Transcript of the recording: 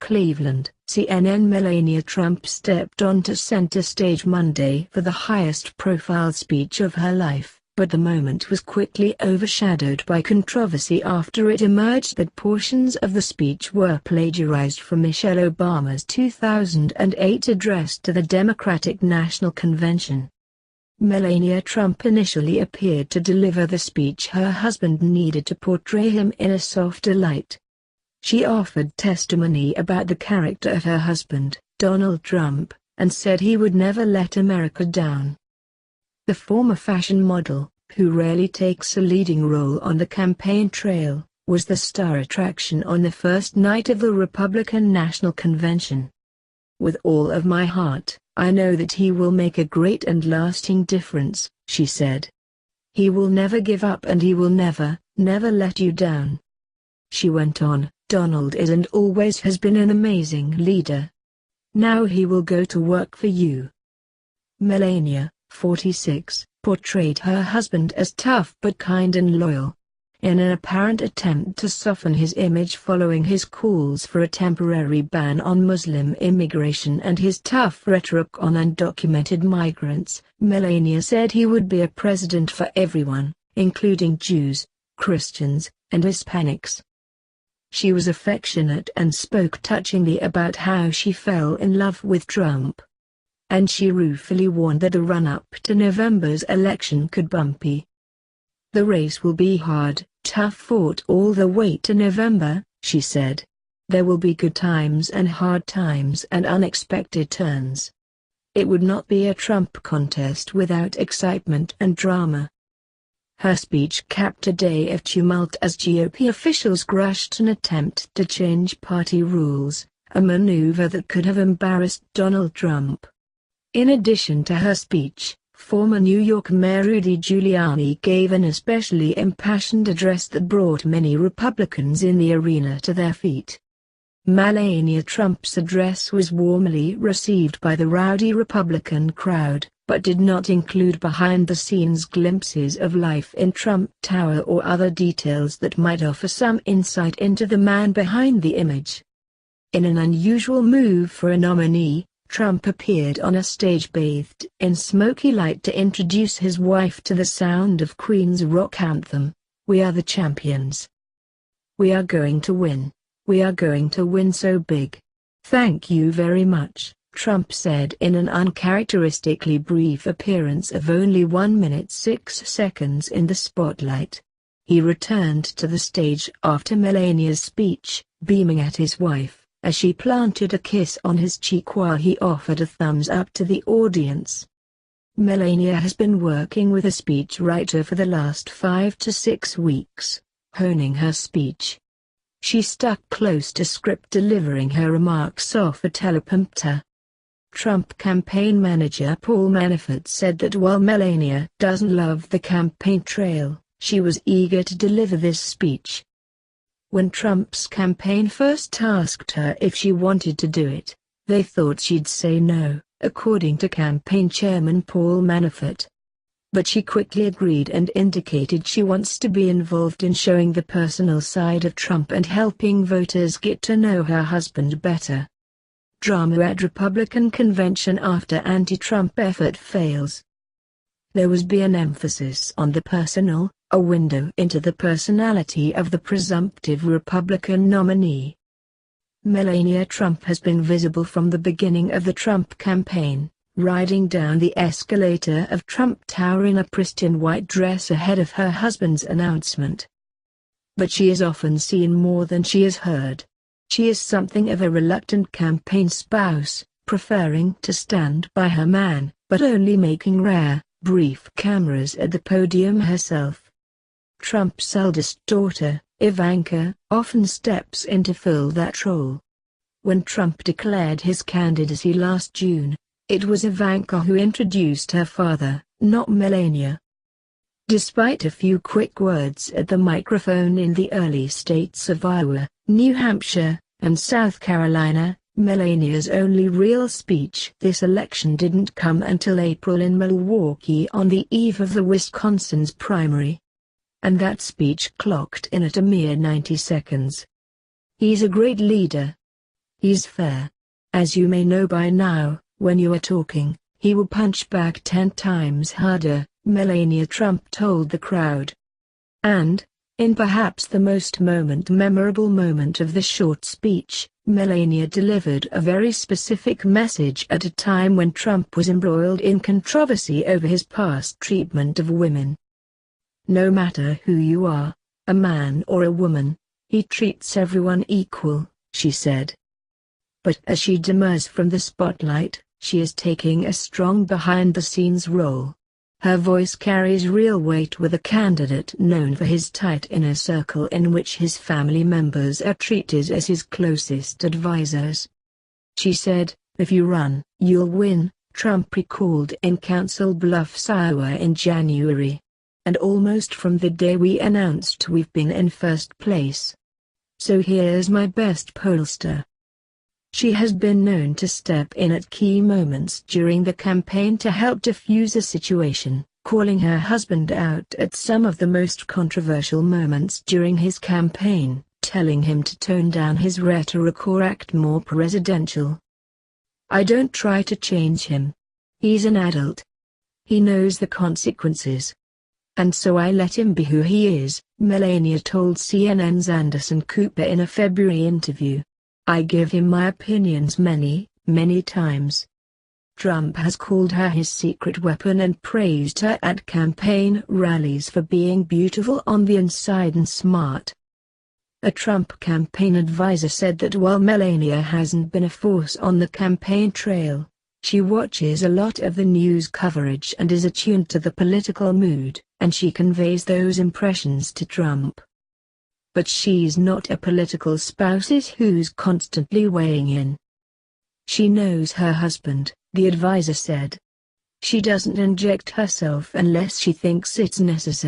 Cleveland, CNN. Melania Trump stepped onto center stage Monday for the highest-profile speech of her life, but the moment was quickly overshadowed by controversy after it emerged that portions of the speech were plagiarized from Michelle Obama's 2008 address to the Democratic National Convention. Melania Trump initially appeared to deliver the speech her husband needed to portray him in a softer light. She offered testimony about the character of her husband, Donald Trump, and said he would never let America down. The former fashion model, who rarely takes a leading role on the campaign trail, was the star attraction on the first night of the Republican National Convention. "With all of my heart, I know that he will make a great and lasting difference," she said. "He will never give up and he will never, never let you down." She went on, "Donald is and always has been an amazing leader. Now he will go to work for you." Melania, 46, portrayed her husband as tough but kind and loyal. In an apparent attempt to soften his image following his calls for a temporary ban on Muslim immigration and his tough rhetoric on undocumented migrants, Melania said he would be a president for everyone, including Jews, Christians, and Hispanics. She was affectionate and spoke touchingly about how she fell in love with Trump. And she ruefully warned that the run-up to November's election could be bumpy. "The race will be hard, tough-fought all the way to November," she said. "There will be good times and hard times and unexpected turns. It would not be a Trump contest without excitement and drama." Her speech capped a day of tumult as GOP officials crushed an attempt to change party rules, a maneuver that could have embarrassed Donald Trump. In addition to her speech, former New York Mayor Rudy Giuliani gave an especially impassioned address that brought many Republicans in the arena to their feet. Melania Trump's address was warmly received by the rowdy Republican crowd, but did not include behind-the-scenes glimpses of life in Trump Tower or other details that might offer some insight into the man behind the image. In an unusual move for a nominee, Trump appeared on a stage bathed in smoky light to introduce his wife to the sound of Queen's rock anthem, "We Are the Champions. We are going to win. We are going to win so big. Thank you very much," Trump said in an uncharacteristically brief appearance of only 1 minute 6 seconds in the spotlight. He returned to the stage after Melania's speech, beaming at his wife, as she planted a kiss on his cheek while he offered a thumbs up to the audience. Melania has been working with a speechwriter for the last 5 to 6 weeks, honing her speech. She stuck close to script, delivering her remarks off a teleprompter. Trump campaign manager Paul Manafort said that while Melania doesn't love the campaign trail, she was eager to deliver this speech. When Trump's campaign first asked her if she wanted to do it, they thought she'd say no, according to campaign chairman Paul Manafort. But she quickly agreed and indicated she wants to be involved in showing the personal side of Trump and helping voters get to know her husband better. Drama at Republican convention after anti-Trump effort fails. There was an emphasis on the personal, a window into the personality of the presumptive Republican nominee. Melania Trump has been visible from the beginning of the Trump campaign, riding down the escalator of Trump Tower in a pristine white dress ahead of her husband's announcement. But she is often seen more than she is heard. She is something of a reluctant campaign spouse, preferring to stand by her man, but only making rare, brief cameras at the podium herself. Trump's eldest daughter, Ivanka, often steps in to fill that role. When Trump declared his candidacy last June, it was Ivanka who introduced her father, not Melania. Despite a few quick words at the microphone in the early states of Iowa, New Hampshire, and South Carolina, Melania's only real speech this election didn't come until April in Milwaukee on the eve of the Wisconsin's primary. And that speech clocked in at a mere 90 seconds. "He's a great leader. He's fair. As you may know by now, when you are talking, he will punch back 10 times harder, Melania Trump told the crowd. And, in perhaps the most memorable moment of the short speech, Melania delivered a very specific message at a time when Trump was embroiled in controversy over his past treatment of women. No matter who you are, a man or a woman, he treats everyone equal, she said. But as she demurs from the spotlight, she is taking a strong behind-the-scenes role. Her voice carries real weight with a candidate known for his tight inner circle in which his family members are treated as his closest advisors. She said, "If you run, you'll win," Trump recalled in Council Bluffs, Iowa in January. "And almost from the day we announced we've been in first place. So here's my best pollster." She has been known to step in at key moments during the campaign to help defuse a situation, calling her husband out at some of the most controversial moments during his campaign, telling him to tone down his rhetoric or act more presidential. "I don't try to change him. He's an adult. He knows the consequences. And so I let him be who he is," Melania told CNN's Anderson Cooper in a February interview. "I give him my opinions many, many times." Trump has called her his secret weapon and praised her at campaign rallies for being beautiful on the inside and smart. A Trump campaign advisor said that while Melania hasn't been a force on the campaign trail, she watches a lot of the news coverage and is attuned to the political mood, and she conveys those impressions to Trump. But she's not a political spouse who's constantly weighing in. She knows her husband, the advisor said. She doesn't inject herself unless she thinks it's necessary.